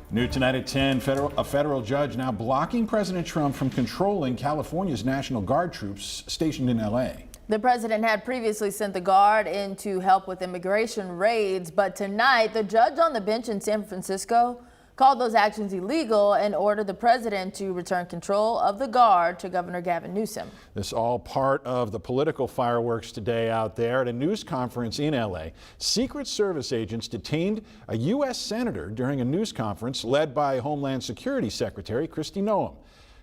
New tonight at 10, a federal judge now blocking President Trump from controlling California's National Guard troops stationed in L.A. The president had previously sent the Guard in to help with immigration raids, but tonight the judge on the bench in San Francisco called those actions illegal and ordered the president to return control of the Guard to Governor Gavin Newsom. This all part of the political fireworks today out there. At a news conference in L.A., Secret Service agents detained a U.S. senator during a news conference led by Homeland Security Secretary Kristi Noem.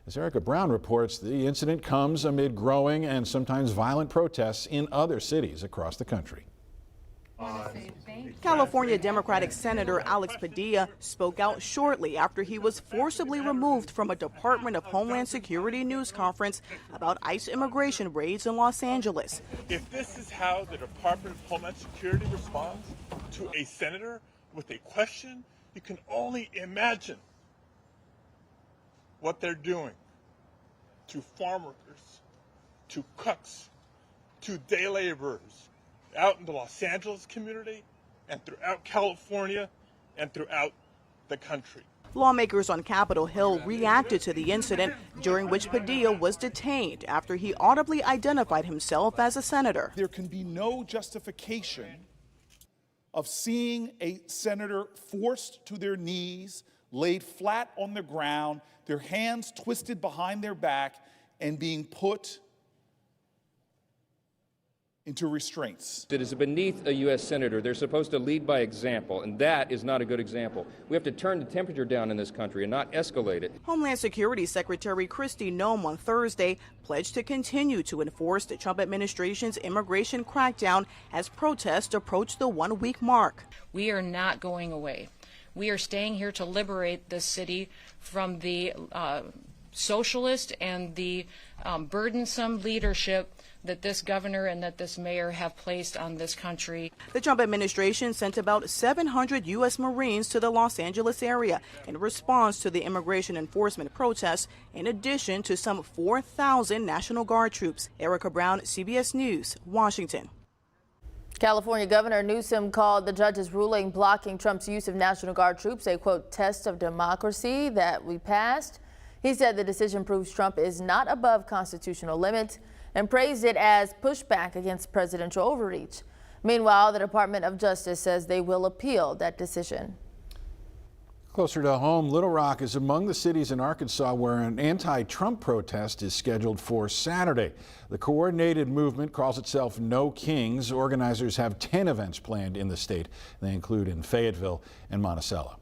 As Erica Brown reports, the incident comes amid growing and sometimes violent protests in other cities across the country. California Democratic Senator Alex Padilla spoke out shortly after he was forcibly removed from a Department of Homeland Security news conference about ICE immigration raids in Los Angeles. If this is how the Department of Homeland Security responds to a senator with a question, you can only imagine what they're doing to farm workers, to cooks, to day laborers out in the Los Angeles community and throughout California and throughout the country. Lawmakers on Capitol Hill reacted to the incident during which Padilla was detained after he audibly identified himself as a senator. There can be no justification of seeing a senator forced to their knees, laid flat on the ground, their hands twisted behind their back, and being put into restraints. It is beneath a U.S. senator. They're supposed to lead by example, and that is not a good example. We have to turn the temperature down in this country and not escalate it. Homeland Security Secretary Kristi Noem on Thursday pledged to continue to enforce the Trump administration's immigration crackdown as protests approach the one-week mark. We are not going away. We are staying here to liberate this city from the socialist and the burdensome leadership that this governor and that this mayor have placed on this country. The Trump administration sent about 700 U.S. Marines to the Los Angeles area in response to the immigration enforcement protests, in addition to some 4,000 National Guard troops. Erica Brown, CBS News, Washington. California Governor Newsom called the judge's ruling blocking Trump's use of National Guard troops a, quote, test of democracy that we passed. He said the decision proves Trump is not above constitutional limits and praised it as pushback against presidential overreach. Meanwhile, the Department of Justice says they will appeal that decision. Closer to home, Little Rock is among the cities in Arkansas where an anti-Trump protest is scheduled for Saturday. The coordinated movement calls itself No Kings. Organizers have 10 events planned in the state. They include in Fayetteville and Monticello.